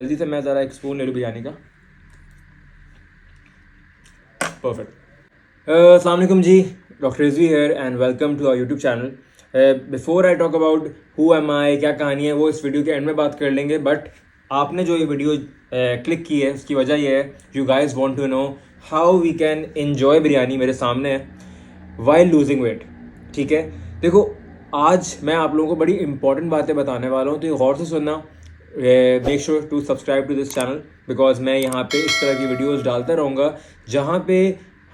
जल्दी से मैं ज़रा एक स्पून ले लूँ बिरयानी का। परफेक्ट। अस्सलाम वालेकुम जी, doctor Rizvi here and welcome to our YouTube channel. Before I talk about who am I, क्या कहानी है, वो इस वीडियो के एंड में बात कर लेंगे। बट आपने जो ये वीडियो क्लिक की है उसकी वजह ये है, you guys want to know how we can enjoy biryani. मेरे सामने है वाइल लूजिंग वेट। ठीक है, देखो आज मैं आप लोगों को बड़ी इंपॉर्टेंट बातें बताने वाला हूँ, तो ये गौर से सुनना। Make sure to subscribe to this channel because मैं यहाँ पे इस तरह की वीडियोस डालता रहूँगा जहाँ पे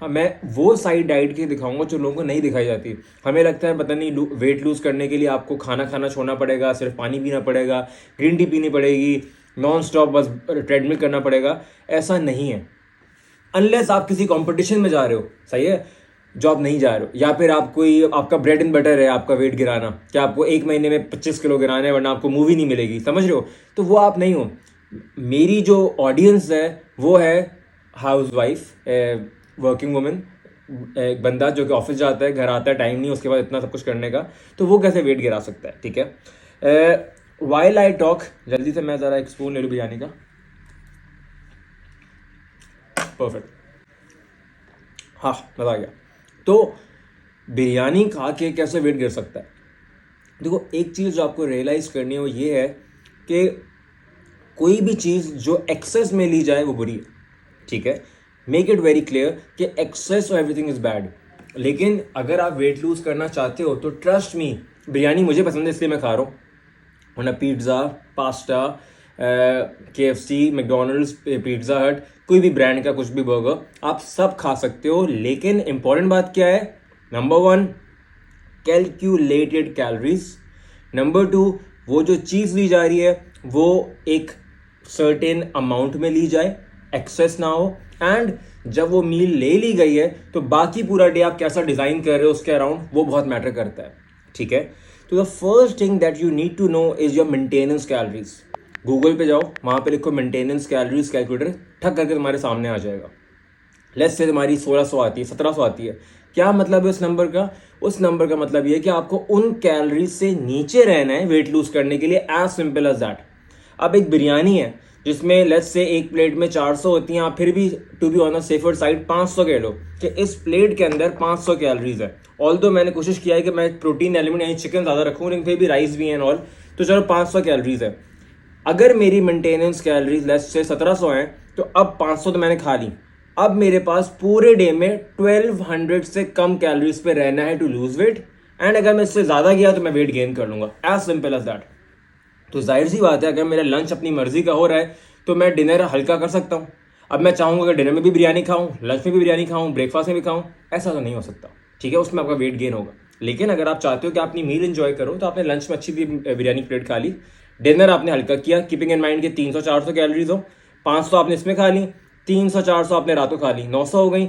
मैं वो साइड डाइट की दिखाऊंगा जो लोगों को नहीं दिखाई जाती। हमें लगता है पता नहीं वेट लूज करने के लिए आपको खाना खाना छोड़ना पड़ेगा, सिर्फ पानी पीना पड़ेगा, ग्रीन टी पीनी पड़ेगी, नॉन स्टॉप बस ट्रेडमिल करना पड़ेगा। ऐसा नहीं है अनलेस आप किसी कंपटीशन में जा रहे हो, सही है, जो आप नहीं जा रहे हो, या फिर आप कोई आपका ब्रेड एंड बटर है आपका वेट गिराना, क्या आपको एक महीने में 25 किलो गिराना है वरना आपको मूवी नहीं मिलेगी, समझ रहे हो, तो वो आप नहीं हो। मेरी जो ऑडियंस है वो है हाउस वाइफ, वर्किंग वुमेन, एक बंदा जो कि ऑफिस जाता है, घर आता है, टाइम नहीं उसके बाद इतना सब कुछ करने का, तो वो कैसे वेट गिरा सकता है। ठीक है, वाइल आई टॉक, जल्दी से मैं ज़रा एक स्पून ले लूँ बिरयानी का। परफेक्ट, हाँ मज़ा आ गया। तो बिरयानी खा के कैसे वेट गिर सकता है? देखो एक चीज़ जो आपको रियलाइज़ करनी है वो ये है कि कोई भी चीज़ जो एक्सेस में ली जाए वो बुरी है। ठीक है, मेक इट वेरी क्लियर कि excess of everything is bad. लेकिन अगर आप वेट लूज करना चाहते हो तो ट्रस्ट मी, बिरयानी मुझे पसंद है इसलिए मैं खा रहा हूँ, वरना pizza, pasta, KFC, McDonald's, pizza हट, कोई भी ब्रांड का कुछ भी बर्गर आप सब खा सकते हो। लेकिन इंपॉर्टेंट बात क्या है? Number 1, calculated calories. नंबर 2, वो जो चीज़ ली जा रही है वो एक सर्टेन अमाउंट में ली जाए, एक्सेस ना हो। एंड जब वो मील ले ली गई है तो बाकी पूरा डे आप कैसा डिज़ाइन कर रहे हो उसके अराउंड वो बहुत मैटर करता है। ठीक है, तो the first thing that you need to know is your maintenance calories. Google पे जाओ, वहाँ पे लिखो मेंटेनेंस कैलोरीज कैलकुलेटर, ठक करके तुम्हारे सामने आ जाएगा। लेट्स से तुम्हारी 1600 आती है, 1700 आती है, क्या मतलब है उस नंबर का? उस नंबर का मतलब ये है कि आपको उन कैलोरीज से नीचे रहना है वेट लूज करने के लिए, एज सिंपल एज दैट। अब एक बिरयानी है जिसमें लेट्स से एक प्लेट में 400 होती हैं, आप फिर भी to be on the safer side 500 कह लो कि इस प्लेट के अंदर 500 कैलोरीज है। ऑल्दो मैंने कोशिश किया है कि मैं प्रोटीन एलिमेंट यानी चिकन ज़्यादा रखूँ, लेकिन फिर भी राइस भी है ऑल, तो चलो 500 कैलोरीज है। अगर मेरी मेंटेनेंस कैलोरीज लेट्स से 1700 हैं तो अब 500 तो मैंने खा ली, अब मेरे पास पूरे डे में 1200 से कम कैलोरीज पे रहना है टू लूज वेट। एंड अगर मैं इससे ज़्यादा गया तो मैं वेट गेन कर लूंगा, एज सिंपल एज दैट। तो जाहिर सी बात है अगर मेरा लंच अपनी मर्जी का हो रहा है तो मैं डिनर हल्का कर सकता हूँ। अब मैं चाहूँगा अगर डिनर में भी बिरयानी खाऊं, लंच में भी बिरयानी खाऊं, ब्रेकफास्ट में भी खाऊं, ऐसा तो नहीं हो सकता। ठीक है, उसमें आपका वेट गेन होगा। लेकिन अगर आप चाहते हो कि अपनी मील एंजॉय करो तो आपने लंच में अच्छी बिरयानी प्लेट खा ली, डिनर आपने हल्का किया, कीपिंग इन माइंड कि 300-400 कैलोरीज हो, 500 आपने इसमें खा ली, 300-400 आपने रातों खा ली, 900 हो गई।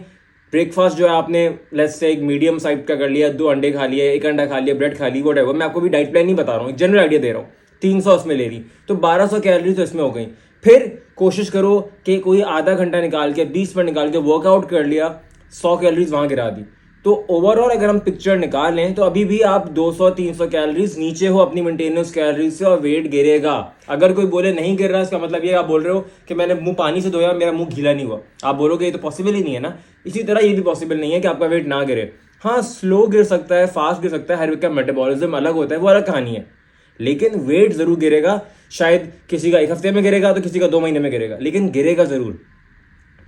ब्रेकफास्ट जो है आपने लेट्स से एक मीडियम साइज का कर लिया, 2 अंडे खा लिए, 1 अंडा खा लिया, ब्रेड खा ली, वट एवर, मैं आपको भी डाइट प्लान नहीं बता रहा हूँ, जनरल आइडिया दे रहा हूँ। 300 उसमें ले ली तो 1200 कैलोरी तो इसमें हो गई। फिर कोशिश करो कि कोई आधा घंटा निकाल के, 20 मिनट निकाल के वर्कआउट कर लिया, 100 कैलोरीज वहां गिरा दी। तो ओवरऑल अगर हम पिक्चर निकालें तो अभी भी आप 200-300 कैलोरीज नीचे हो अपनी मेंटेनेंस कैलोरीज से और वेट गिरेगा। अगर कोई बोले नहीं गिर रहा, इसका मतलब ये आप बोल रहे हो कि मैंने मुंह पानी से धोया मेरा मुंह गीला नहीं हुआ, आप बोलोगे ये तो पॉसिबल ही नहीं है ना। इसी तरह ये भी पॉसिबल नहीं है कि आपका वेट ना गिरे। हाँ, स्लो गिर सकता है, फास्ट गिर सकता है, हर एक का मेटाबॉलिज्म अलग होता है, वो अलग कहानी है। लेकिन वेट जरूर गिरेगा, शायद किसी का 1 हफ्ते में गिरेगा तो किसी का 2 महीने में गिरेगा, लेकिन गिरेगा जरूर।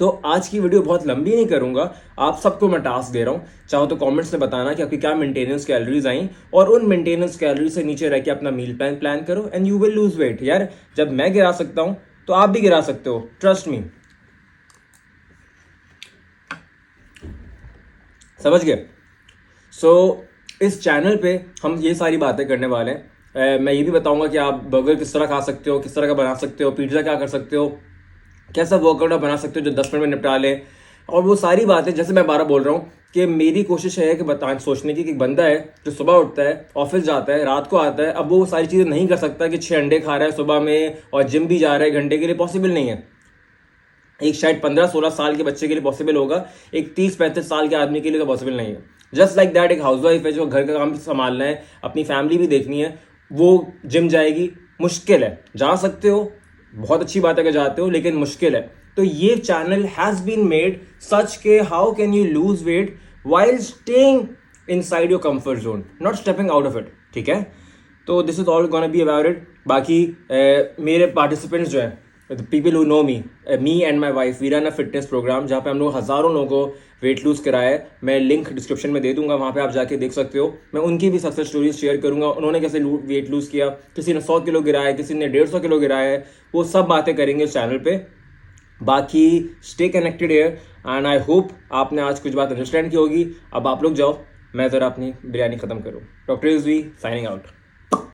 तो आज की वीडियो बहुत लंबी नहीं करूंगा, आप सबको मैं टास्क दे रहा हूं, चाहो तो कमेंट्स में बताना कि आपकी क्या मेंटेनेंस कैलोरीज आई, और उन मेंटेनेंस कैलोरी से नीचे रह के अपना मील प्लान करो and you will lose weight. यार जब मैं गिरा सकता हूं तो आप भी गिरा सकते हो, ट्रस्ट मी। समझ गए? सो इस चैनल पे हम ये सारी बातें करने वाले हैं। मैं ये भी बताऊंगा कि आप बर्गर किस तरह खा सकते हो, किस तरह का बना सकते हो, पिज्ज़ा क्या कर सकते हो, कैसा वर्कआउट आप बना सकते हो जो 10 मिनट में निपटा ले, और वो सारी बातें। जैसे मैं 12 बोल रहा हूँ कि मेरी कोशिश है कि सोचने की कि एक बंदा है जो सुबह उठता है, ऑफिस जाता है, रात को आता है, अब वो सारी चीज़ें नहीं कर सकता कि 6 अंडे खा रहा है सुबह में और जिम भी जा रहा है घंटे के लिए, पॉसिबल नहीं है। एक शायद 15-16 साल के बच्चे के लिए पॉसिबल होगा, एक 30-35 साल के आदमी के लिए तो पॉसिबल नहीं है। जस्ट लाइक दैट एक हाउसवाइफ है जो घर का काम संभालना है, अपनी फैमिली भी देखनी है, वो जिम जाएगी, मुश्किल है, जा सकते हो, बहुत अच्छी बात है कि जाते हो, लेकिन मुश्किल है। तो ये channel has been made such के how can you lose weight while staying inside your comfort zone, not stepping out of it, ठीक है। तो this is all gonna be about it. बाकी मेरे पार्टिसिपेंट्स जो हैं, the people who know me and my wife, we run a fitness program जहाँ पे हम लोग हज़ारों लोगों को वेट लूज़ कराया है। मैं लिंक डिस्क्रिप्शन में दे दूंगा, वहाँ पे आप जाके देख सकते हो। मैं उनकी भी सक्सेस स्टोरीज शेयर करूंगा, उन्होंने कैसे वेट लूज़ किया, किसी ने 100 किलो गिराया है, किसी ने 150 किलो गिराया है, वो सब बातें करेंगे इस चैनल पे। बाकी stay connected here and I hope आपने आज कुछ बात अंडरस्टैंड की होगी। अब आप लोग जाओ, मैं ज़रा अपनी बिरयानी ख़त्म करूँ। Doctor Rizvi signing out.